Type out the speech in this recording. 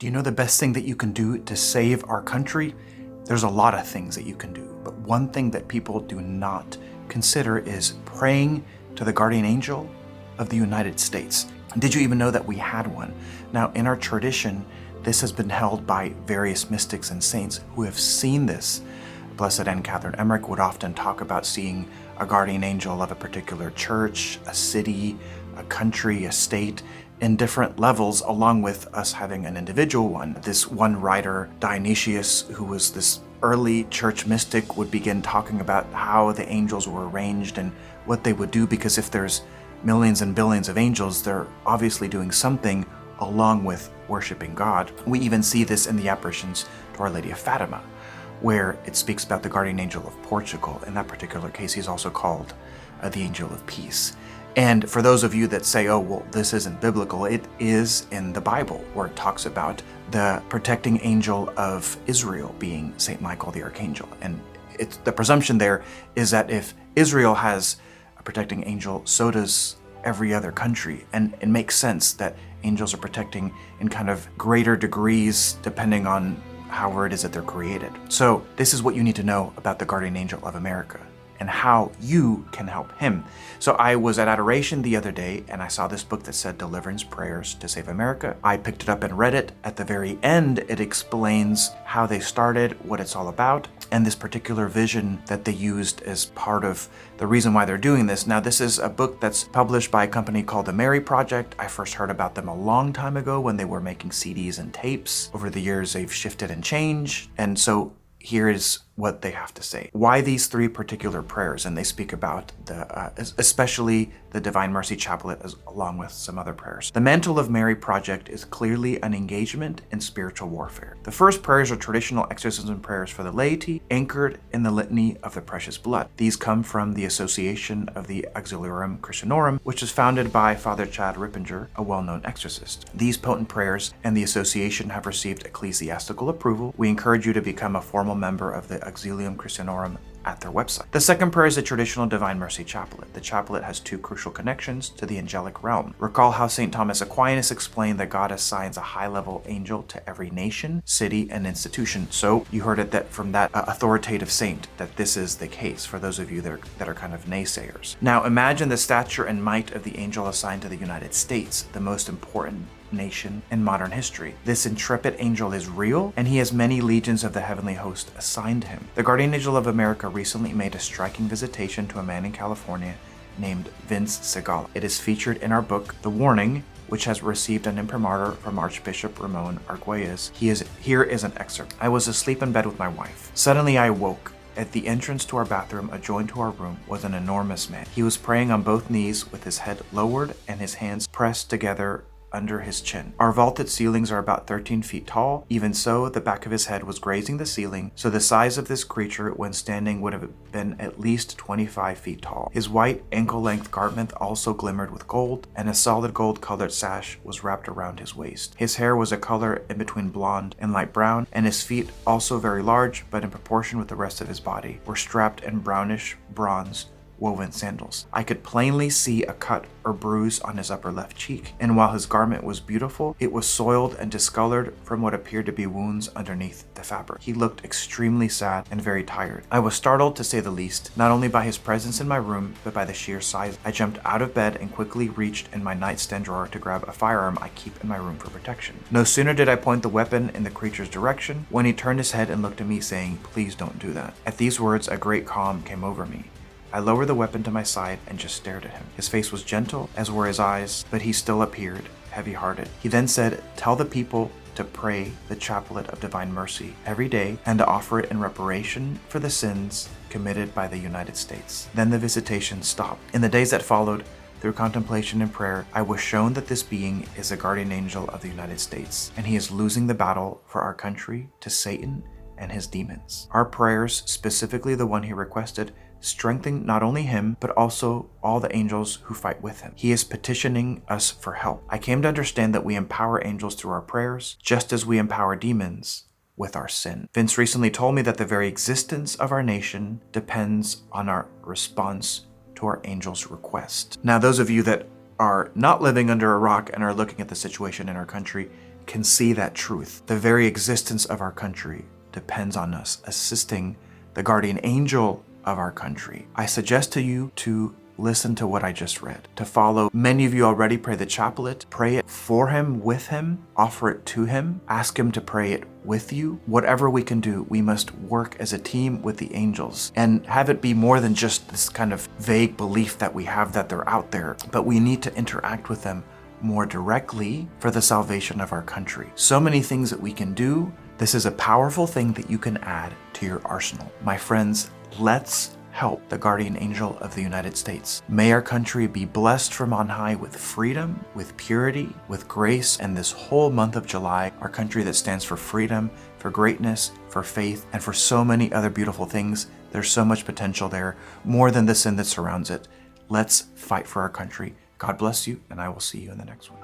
Do you know the best thing that you can do to save our country? There's a lot of things that you can do, but one thing that people do not consider is praying to the guardian angel of the United States. Did you even know that we had one? Now, in our tradition, this has been held by various mystics and saints who have seen this. Blessed Anne Catherine Emmerich would often talk about seeing a guardian angel of a particular church, a city, a country, a state, in different levels, along with us having an individual one. This one writer, Dionysius, who was this early church mystic, would begin talking about how the angels were arranged and what they would do, because if there's millions and billions of angels, they're obviously doing something along with worshiping God. We even see this in the apparitions to Our Lady of Fatima, where it speaks about the guardian angel of Portugal. In that particular case, he's also called the angel of peace. And for those of you that say, oh, well, this isn't biblical, it is in the Bible, where it talks about the protecting angel of Israel being St. Michael the Archangel. And the presumption there is that if Israel has a protecting angel, so does every other country. And it makes sense that angels are protecting in kind of greater degrees depending on however it is that they're created. So this is what you need to know about the guardian angel of America and how you can help him. So I was at Adoration the other day and I saw this book that said Deliverance Prayers to Save America. I picked it up and read it. At the very end, it explains how they started, what it's all about, and this particular vision that they used as part of the reason why they're doing this. Now, this is a book that's published by a company called the Mary Project. I first heard about them a long time ago when they were making CDs and tapes. Over the years, they've shifted and changed. And so here is what they have to say. Why these three particular prayers? And they speak about especially the Divine Mercy Chaplet along with some other prayers. The Mantle of Mary Project is clearly an engagement in spiritual warfare. The first prayers are traditional exorcism prayers for the laity, anchored in the litany of the precious blood. These come from the Association of the Auxiliarum Christianorum, which is founded by Father Chad Rippinger, a well-known exorcist. These potent prayers and the association have received ecclesiastical approval. We encourage you to become a formal member of the Auxilium Christianorum at their website. The second prayer is the traditional Divine Mercy Chaplet. The chaplet has two crucial connections to the angelic realm. Recall how St. Thomas Aquinas explained that God assigns a high-level angel to every nation, city, and institution. So you heard it from that authoritative saint that this is the case for those of you that are kind of naysayers. Now imagine the stature and might of the angel assigned to the United States, the most important nation in modern history. This intrepid angel is real, and he has many legions of the heavenly host assigned him. The guardian angel of America recently made a striking visitation to a man in California named Vince Segala. It is featured in our book, The Warning, which has received an imprimatur from Archbishop Ramon Arguelles. Here is an excerpt. I was asleep in bed with my wife. Suddenly I awoke. At the entrance to our bathroom, adjoined to our room, was an enormous man. He was praying on both knees with his head lowered and his hands pressed together under his chin. Our vaulted ceilings are about 13 feet tall. Even so, the back of his head was grazing the ceiling, so the size of this creature when standing would have been at least 25 feet tall. His white ankle-length garment also glimmered with gold, and a solid gold-colored sash was wrapped around his waist. His hair was a color in between blonde and light brown, and his feet, also very large, but in proportion with the rest of his body, were strapped in brownish bronze woven sandals. I could plainly see a cut or bruise on his upper left cheek, and while his garment was beautiful, it was soiled and discolored from what appeared to be wounds underneath the fabric. He looked extremely sad and very tired. I was startled, to say the least, not only by his presence in my room, but by the sheer size. I jumped out of bed and quickly reached in my nightstand drawer to grab a firearm I keep in my room for protection. No sooner did I point the weapon in the creature's direction when he turned his head and looked at me, saying, "Please don't do that." At these words, a great calm came over me. I lowered the weapon to my side and just stared at him. His face was gentle, as were his eyes, but he still appeared heavy-hearted. He then said, "Tell the people to pray the Chaplet of Divine Mercy every day and to offer it in reparation for the sins committed by the United States." Then the visitation stopped. In the days that followed, through contemplation and prayer, I was shown that this being is a guardian angel of the United States, and he is losing the battle for our country to Satan and his demons. Our prayers, specifically the one he requested, strengthen not only him, but also all the angels who fight with him. He is petitioning us for help. I came to understand that we empower angels through our prayers, just as we empower demons with our sin. Vince recently told me that the very existence of our nation depends on our response to our angel's request. Now, those of you that are not living under a rock and are looking at the situation in our country, can see that truth. The very existence of our country depends on us assisting the guardian angel of our country. I suggest to you to listen to what I just read, to follow. Many of you already pray the chaplet. Pray it for him, with him, offer it to him, ask him to pray it with you. Whatever we can do, we must work as a team with the angels and have it be more than just this kind of vague belief that we have that they're out there, but we need to interact with them more directly for the salvation of our country. So many things that we can do. This is a powerful thing that you can add to your arsenal. My friends, let's help the guardian angel of the United States. May our country be blessed from on high with freedom, with purity, with grace, and this whole month of July, our country that stands for freedom, for greatness, for faith, and for so many other beautiful things. There's so much potential there, more than the sin that surrounds it. Let's fight for our country. God bless you, and I will see you in the next one.